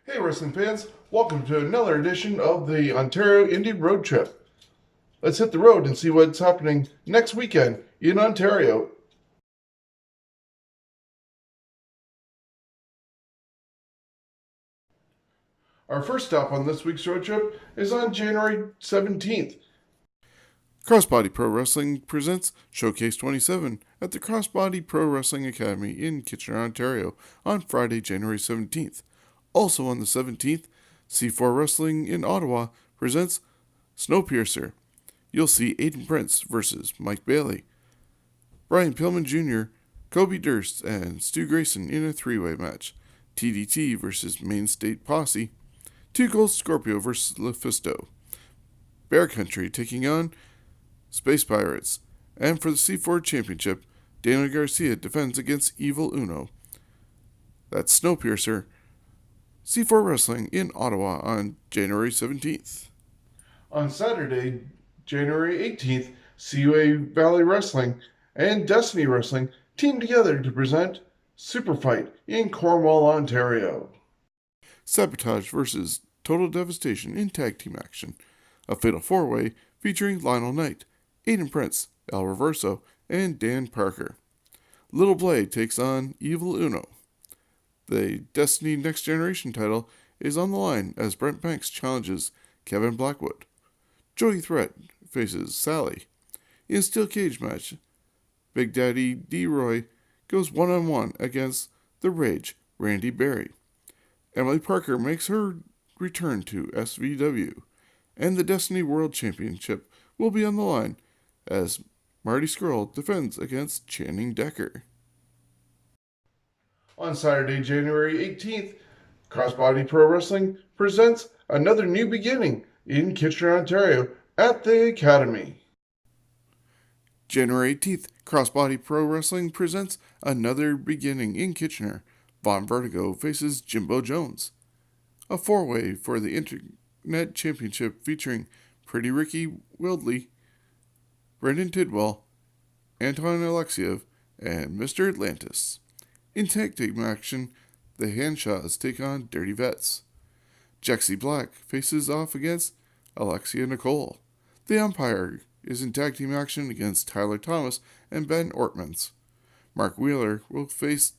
Hey wrestling fans, welcome to another edition of the Ontario Indy Road Trip. Let's hit the road and see what's happening next weekend in Ontario. Our first stop on this week's road trip is on January 17th. Crossbody Pro Wrestling presents Showcase 27 at the Crossbody Pro Wrestling Academy in Kitchener, Ontario on Friday, January 17th. Also on the 17th, C4 Wrestling in Ottawa presents Snowpiercer. You'll see Aiden Prince versus Mike Bailey, Brian Pillman Jr., Kobe Durst, and Stu Grayson in a three-way match, TDT versus Main State Posse, Two Gold Scorpio versus Lufisto, Bear Country taking on Space Pirates, and for the C4 Championship, Daniel Garcia defends against Evil Uno. That's Snowpiercer, C4 Wrestling in Ottawa on January 17th. On Saturday, January 18th, CSA Valley Wrestling and Destiny Wrestling team together to present Super Fight in Cornwall, Ontario. Sabotage versus Total Devastation in tag team action. A fatal four-way featuring Lionel Knight, Aiden Prince, El Reverso, and Dan Parker. Little Blade takes on Evil Uno. The Destiny Next Generation title is on the line as Brent Banks challenges Kevin Blackwood. Jody Threat faces Sally. In a steel cage match, Big Daddy D-Roy goes one-on-one against The Rage, Randy Barrie. Emily Parker makes her return to SVW, and the Destiny World Championship will be on the line as Marty Scurll defends against Channing Decker. On Saturday, January 18th, Crossbody Pro Wrestling presents Another New Beginning in Kitchener, Ontario at the Academy. January 18th, Crossbody Pro Wrestling presents Another Beginning in Kitchener. Von Vertigo faces Jimbo Jones. A four-way for the Internet Championship featuring Pretty Ricky Wildley, Brendan Tidwell, Anton Alexiev, and Mr. Atlantis. In tag team action, the Hanshaws take on Dirty Vets. Jexy Black faces off against Alexia Nicole. The Umpire is in tag team action against Tyler Thomas and Ben Ortmans. Mark Wheeler will face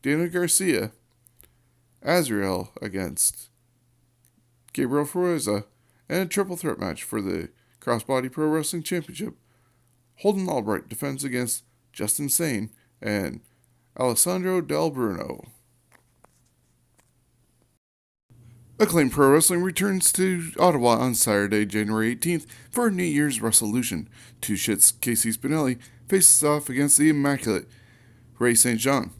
Daniel Garcia. Azrael against Gabriel Frueza, and a triple threat match for the Crossbody Pro Wrestling Championship. Holden Albright defends against Justin Sane and Alessandro Del Bruno. Acclaim Pro Wrestling returns to Ottawa on Saturday, January 18th for a New Year's Rebelution. Two Shits Casey Spinelli faces off against the Immaculate Ray St. John.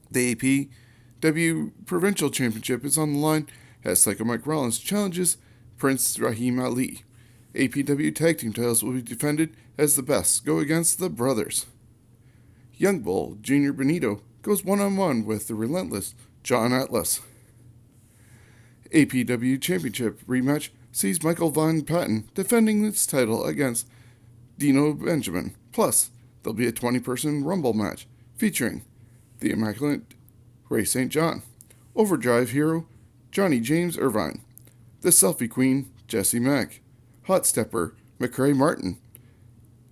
The APW Provincial Championship is on the line as Psycho Mike Rollins challenges Prince Rahim Ali. APW Tag Team titles will be defended as the Best go against the Brothers. Young Bull Junior Benito goes one-on-one with the relentless John Atlas. APW Championship rematch sees Michael Von Patten defending its title against Dino Benjamin. Plus, there'll be a 20-person Rumble match featuring the Immaculate Ray St. John, Overdrive Hero Johnny James Irvine, the Selfie Queen Jessie Mack, Hot Stepper McCrae Martin,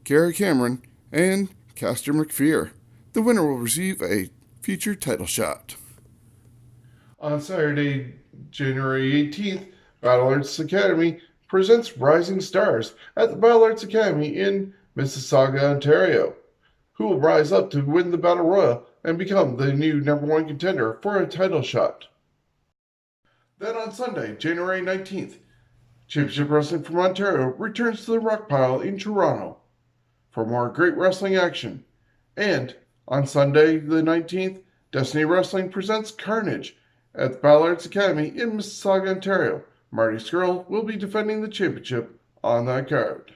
Kara Cameron, and Castor McPhear. The winner will receive a future title shot. On Saturday, January 18th, Battle Arts Academy presents Rising Stars at the Battle Arts Academy in Mississauga, Ontario. Who will rise up to win the Battle Royal and become the new #1 contender for a title shot. Then on Sunday, January 19th, Championship Wrestling from Ontario returns to the Rock Pile in Toronto for more great wrestling action. And on Sunday the 19th, Destiny Wrestling presents Carnage at the Battle Arts Academy in Mississauga, Ontario. Marty Scurll will be defending the championship on that card.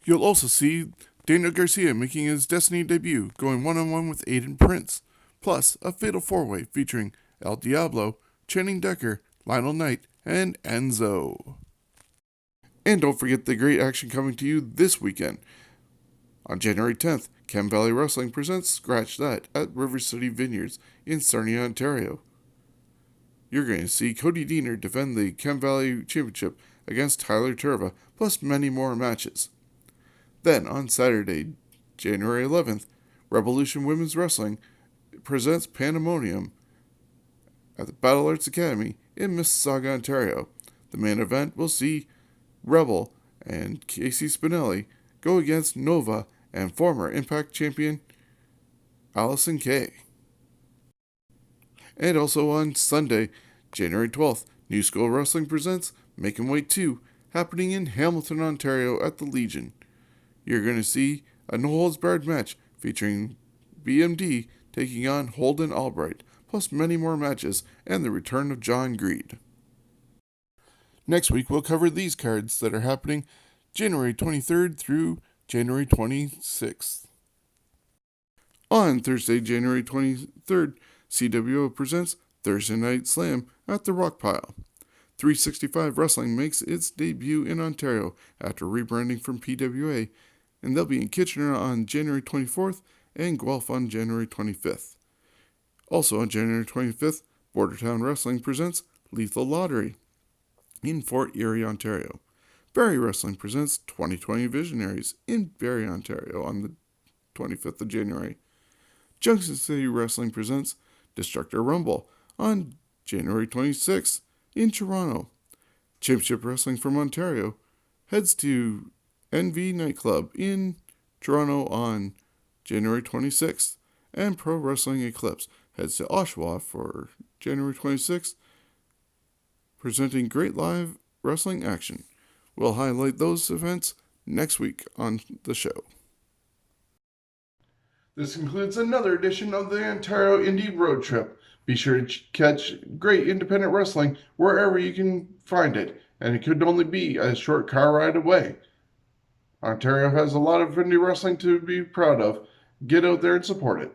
You'll also see Daniel Garcia making his Destiny debut, going one-on-one with Aiden Prince, plus a fatal four-way featuring El Diablo, Channing Decker, Lionel Knight, and Enzo. And don't forget the great action coming to you this weekend. On January 10th, Chem Valley Wrestling presents Scratch That at River City Vineyards in Sarnia, Ontario. You're going to see Cody Deaner defend the Chem Valley Championship against Tyler Turva, plus many more matches. Then, on Saturday, January 11th, Rebelution Women's Wrestling presents Pandemonium at the Battle Arts Academy in Mississauga, Ontario. The main event will see Rebel and Casey Spinelli go against Nova and former Impact champion Allison Kay. And also on Sunday, January 12th, New School Wrestling presents Making Weight 2, happening in Hamilton, Ontario at the Legion. You're going to see a no-holds-barred match featuring BMD taking on Holden Albright, plus many more matches and the return of John Greed. Next week, we'll cover these cards that are happening January 23rd through January 26th. On Thursday, January 23rd, CWO presents Thursday Night Slam at the Rock Pile. 365 Wrestling makes its debut in Ontario after rebranding from PWA, and they'll be in Kitchener on January 24th and Guelph on January 25th. Also on January 25th, Bordertown Wrestling presents Lethal Lottery in Fort Erie, Ontario. Barrie Wrestling presents 2020 Visionaries in Barrie, Ontario on the 25th of January. Junction City Wrestling presents Destructor Rumble on January 26th in Toronto. Championship Wrestling from Ontario heads to NV Nightclub in Toronto on January 26th, and Pro Wrestling Eclipse heads to Oshawa for January 26th, presenting great live wrestling action. We'll highlight those events next week on the show. This concludes another edition of the Ontario Indy Road Trip. Be sure to catch great independent wrestling wherever you can find it, and it could only be a short car ride away. Ontario has a lot of indie wrestling to be proud of. Get out there and support it.